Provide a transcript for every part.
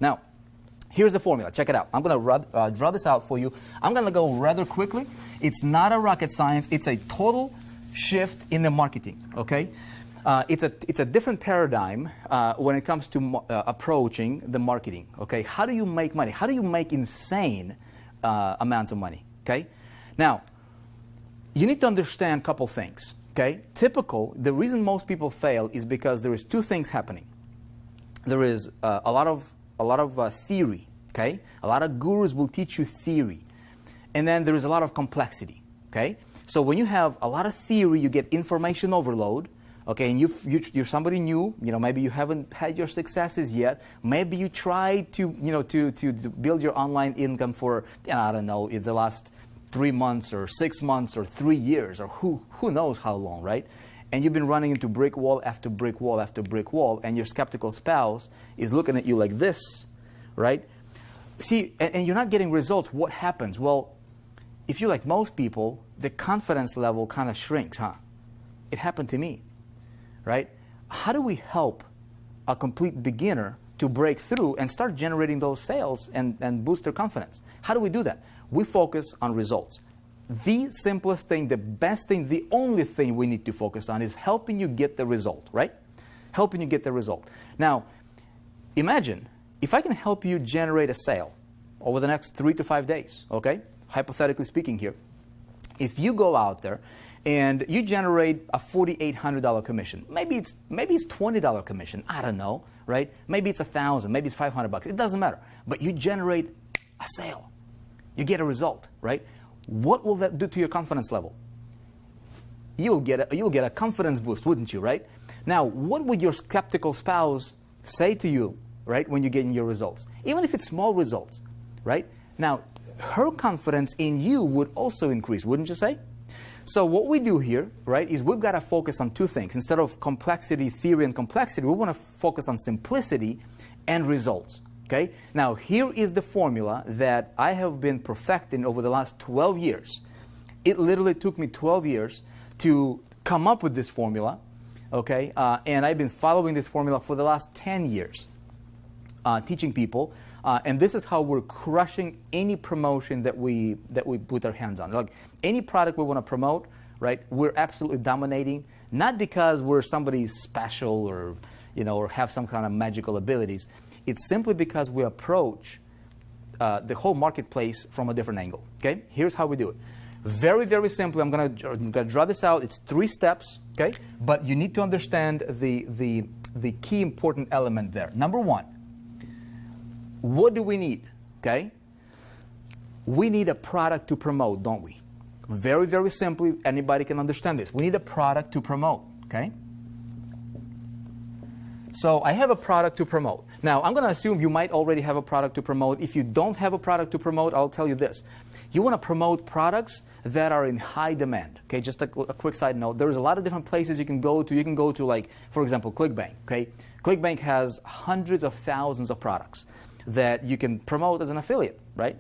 Now, here's the formula. Check it out. I'm going to draw this out for you. I'm going to go rather quickly. It's not a rocket science. It's a total shift in the marketing, okay? It's a different paradigm when it comes to approaching the marketing, okay? How do you make money? How do you make insane amounts of money, okay? Now, you need to understand a couple things, okay? The reason most people fail is because there is two things happening. There is a lot of theory, okay? A lot of gurus will teach you theory. And then there is a lot of complexity, okay? So when you have a lot of theory, you get information overload, okay? And you're somebody new, maybe you haven't had your successes yet. Maybe you tried to, to build your online income for, I don't know, in the last 3 months or 6 months or 3 years or who knows how long, right? And you've been running into brick wall after brick wall after brick wall, and your skeptical spouse is looking at you like this, right? See, and you're not getting results. What happens? Well, if you're like most people, the confidence level kind of shrinks, huh? It happened to me, right? How do we help a complete beginner to break through and start generating those sales and boost their confidence? How do we do that? We focus on results. The simplest thing, the best thing, the only thing we need to focus on is helping you get the result, right? Helping you get the result. Now, imagine if I can help you generate a sale over the next 3 to 5 days, okay? Hypothetically speaking here. If you go out there and you generate a $4,800 commission, maybe it's $20 commission, I don't know, right? Maybe it's $1,000, maybe it's $500, it doesn't matter. But you generate a sale. You get a result, right? What will that do to your confidence level? You'll get a confidence boost, wouldn't you, right? Now, what would your skeptical spouse say to you, right, when you're getting your results? Even if it's small results, right? Now, her confidence in you would also increase, wouldn't you say? So what we do here, right, is we've got to focus on two things. Instead of complexity, theory, and complexity, we want to focus on simplicity and results. Okay? Now, here is the formula that I have been perfecting over the last 12 years. It literally took me 12 years to come up with this formula, okay? And I've been following this formula for the last 10 years, teaching people. And this is how we're crushing any promotion that we put our hands on. Like any product we want to promote, right? We're absolutely dominating, not because we're somebody special or, or have some kind of magical abilities. It's simply because we approach the whole marketplace from a different angle. Okay? Here's how we do it. Very, very simply, I'm gonna draw this out. It's 3 steps. Okay? But you need to understand the key important element there. Number 1, what do we need? Okay? We need a product to promote, don't we? Very, very simply, anybody can understand this. We need a product to promote. Okay? So I have a product to promote. Now, I'm going to assume you might already have a product to promote. If you don't have a product to promote, I'll tell you this. You want to promote products that are in high demand. Okay, just a quick side note. There's a lot of different places you can go to. You can go to, like, for example, ClickBank. Okay, ClickBank has hundreds of thousands of products that you can promote as an affiliate, right?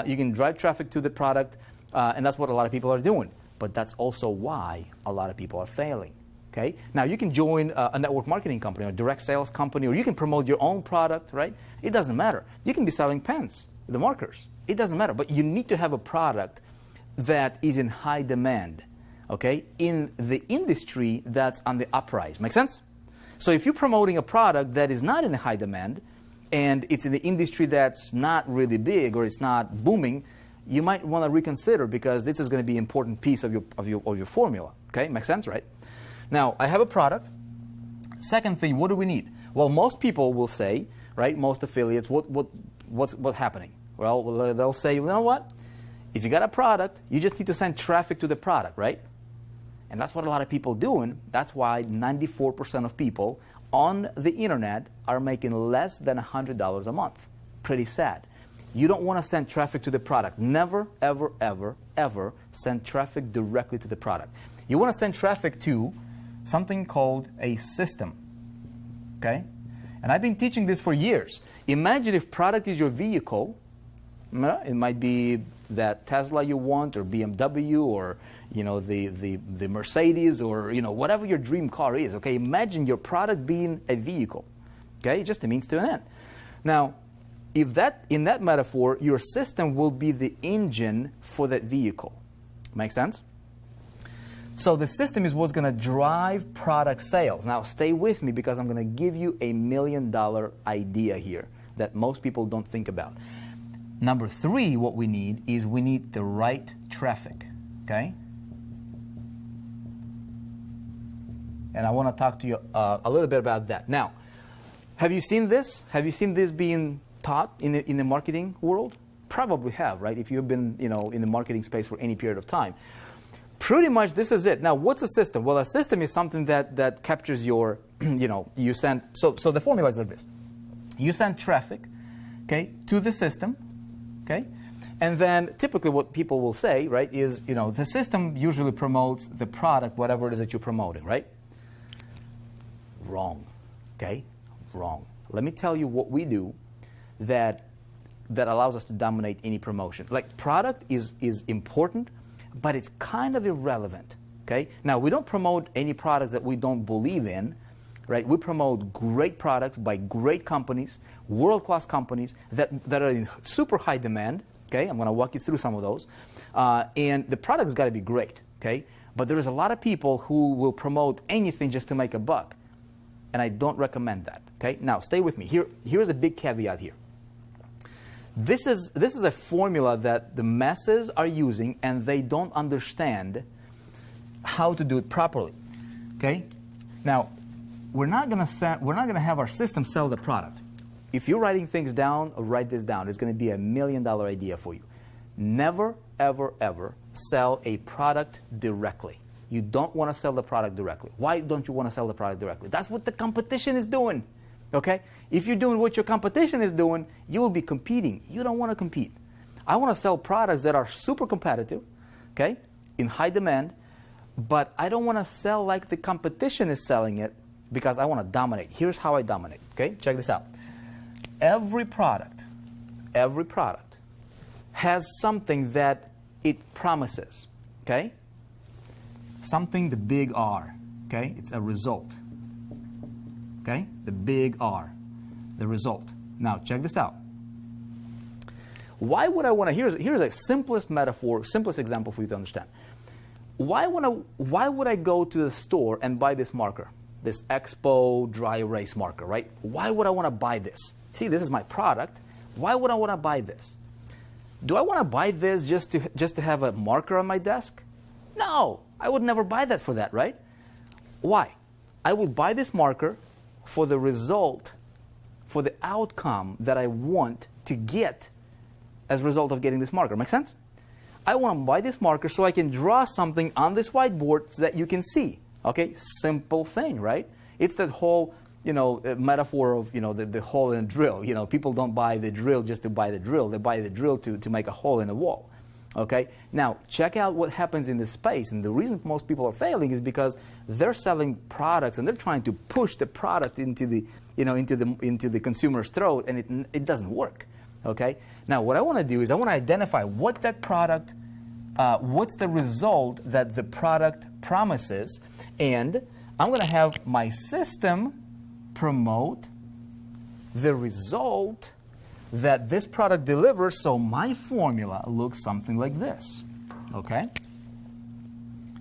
You can drive traffic to the product, and that's what a lot of people are doing. But that's also why a lot of people are failing. Okay? Now, you can join a network marketing company or a direct sales company, or you can promote your own product, right? It doesn't matter. You can be selling pens, the markers. It doesn't matter. But you need to have a product that is in high demand, okay, in the industry that's on the uprise. Make sense? So if you're promoting a product that is not in high demand and it's in the industry that's not really big or it's not booming, you might want to reconsider, because this is going to be an important piece of your formula. Okay? Makes sense, right? Now, I have a product. Second thing, what do we need? Well, most people will say, right, most affiliates, what's happening? Well, they'll say, you know what? If you got a product, you just need to send traffic to the product, right? And that's what a lot of people are doing. That's why 94% of people on the internet are making less than $100 a month. Pretty sad. You don't want to send traffic to the product. Never, ever, ever, ever send traffic directly to the product. You want to send traffic to something called a system, okay? And I've been teaching this for years. Imagine if product is your vehicle. It might be that Tesla you want, or BMW, or the Mercedes, or whatever your dream car is. Okay, imagine your product being a vehicle. Okay, just a means to an end. Now, if that, in that metaphor, your system will be the engine for that vehicle. Make sense? So the system is what's going to drive product sales. Now stay with me because I'm going to give you $1 million idea here that most people don't think about. Number 3, what we need is we need the right traffic, okay? And I want to talk to you a little bit about that. Now, have you seen this? Have you seen this being taught in the marketing world? Probably have, right? If you've been, in the marketing space for any period of time. Pretty much this is it. Now, what's a system? Well, a system is something that captures your, you send, so the formula is like this. You send traffic, okay, to the system, okay? And then typically what people will say, right, is, the system usually promotes the product, whatever it is that you're promoting, right? Wrong, okay? Wrong. Let me tell you what we do that allows us to dominate any promotion. Like, product is important, but it's kind of irrelevant, okay? Now, we don't promote any products that we don't believe in, right? We promote great products by great companies, world-class companies that are in super high demand, okay? I'm going to walk you through some of those. And the product's got to be great, okay? But there is a lot of people who will promote anything just to make a buck, and I don't recommend that, okay? Now, stay with me. Here's a big caveat here. This is a formula that the masses are using, and they don't understand how to do it properly. Okay? Now, we're not going to have our system sell the product. If you're writing things down, write this down. It's going to be $1 million idea for you. Never, ever, ever sell a product directly. You don't want to sell the product directly. Why don't you want to sell the product directly? That's what the competition is doing. Okay? If you're doing what your competition is doing, you will be competing. You don't want to compete. I want to sell products that are super competitive, okay, in high demand, but I don't want to sell like the competition is selling it because I want to dominate. Here's how I dominate, okay? Check this out. Every product has something that it promises, okay? Something, the big R, okay? It's a result. Okay, the big R, the result. Now, check this out. Why would I want to, here's a simplest metaphor, simplest example for you to understand. Why would I go to the store and buy this marker, this Expo dry erase marker, right? Why would I want to buy this? See, this is my product. Why would I want to buy this? Do I want to buy this just to have a marker on my desk? No, I would never buy that for that, right? Why? I would buy this marker for the result, for the outcome that I want to get as a result of getting this marker. Make sense? I want to buy this marker so I can draw something on this whiteboard so that you can see. Okay? Simple thing, right? It's that whole, metaphor of, the hole in a drill. People don't buy the drill just to buy the drill. They buy the drill to make a hole in a wall. Okay? Now, check out what happens in this space. And the reason most people are failing is because they're selling products and they're trying to push the product into the, into the consumer's throat, and it doesn't work. Okay? Now, what I want to do is I want to identify what that product, what's the result that the product promises, and I'm going to have my system promote the result that this product delivers, so my formula looks something like this. Okay?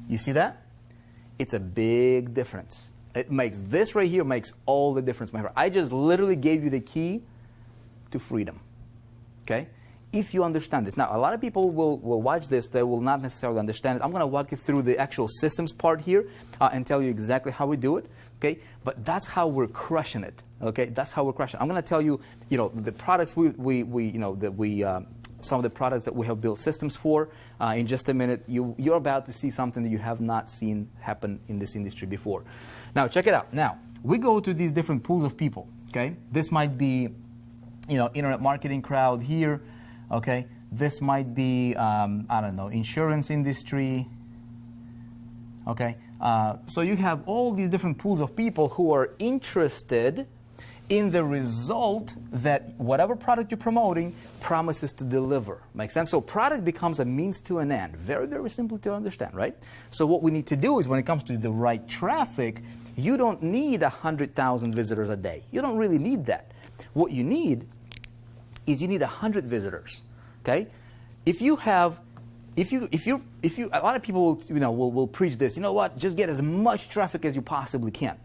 You see that? It's a big difference. It makes this right here makes all the difference, my friend. I just literally gave you the key to freedom. Okay? If you understand this. Now, a lot of people will watch this, they will not necessarily understand it. I'm going to walk you through the actual systems part here and tell you exactly how we do it. Okay? But that's how we're crushing it. Okay? That's how we're crushing it. I'm going to tell you, the products some of the products that we have built systems for. In just a minute, you're about to see something that you have not seen happen in this industry before. Now, check it out. Now, we go to these different pools of people. Okay? This might be, internet marketing crowd here. Okay? This might be, I don't know, insurance industry. Okay? So you have all these different pools of people who are interested in the result that whatever product you're promoting promises to deliver. Make sense? So product becomes a means to an end. Very, very simple to understand, right? So what we need to do is when it comes to the right traffic, you don't need 100,000 visitors a day. You don't really need that. What you need is you need 100 visitors. Okay? If you have, a lot of people will preach this. You know what? Just get as much traffic as you possibly can.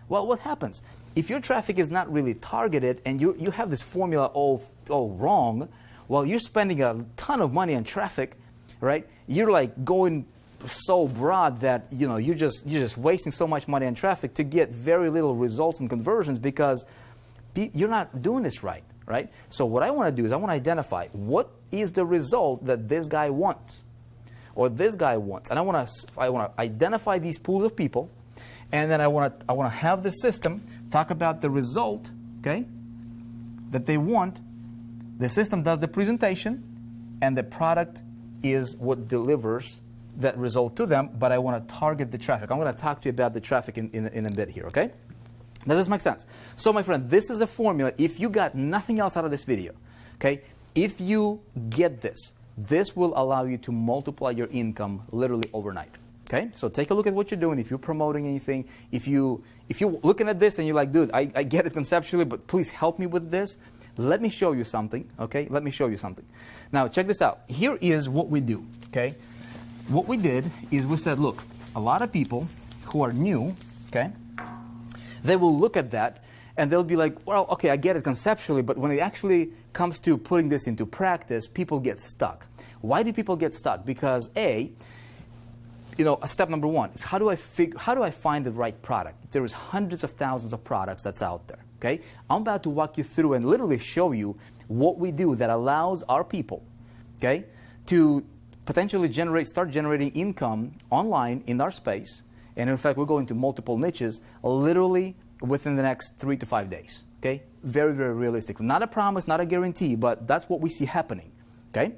Well, what happens? If your traffic is not really targeted and you have this formula all wrong, well, you're spending a ton of money on traffic, right? You're like going so broad that you're just wasting so much money on traffic to get very little results and conversions because you're not doing this right, right? So what I want to do is I want to identify what is the result that this guy wants or this guy wants, and I want to identify these pools of people, and then I want to have the system talk about the result, okay, that they want. The system does the presentation, and the product is what delivers that result to them, but I want to target the traffic. I'm going to talk to you about the traffic in a bit here, okay? Does this make sense? So, my friend, this is a formula. If you got nothing else out of this video, okay, if you get this, this will allow you to multiply your income literally overnight. Okay, so take a look at what you're doing. If you're promoting anything, if you're looking at this and you're like, dude, I get it conceptually, but please help me with this. Let me show you something. Okay, let me show you something. Now check this out. Here is what we do. Okay, what we did is we said, look, a lot of people who are new, okay, they will look at that and they'll be like, well, okay, I get it conceptually, but when it actually comes to putting this into practice, people get stuck. Why do people get stuck? Because step number one is how do I find the right product? There is hundreds of thousands of products that's out there. Okay, I'm about to walk you through and literally show you what we do that allows our people, okay, to potentially start generating income online in our space. And in fact, we're going to multiple niches literally within the next 3 to 5 days. Okay, very, very realistic. Not a promise, not a guarantee, but that's what we see happening. Okay,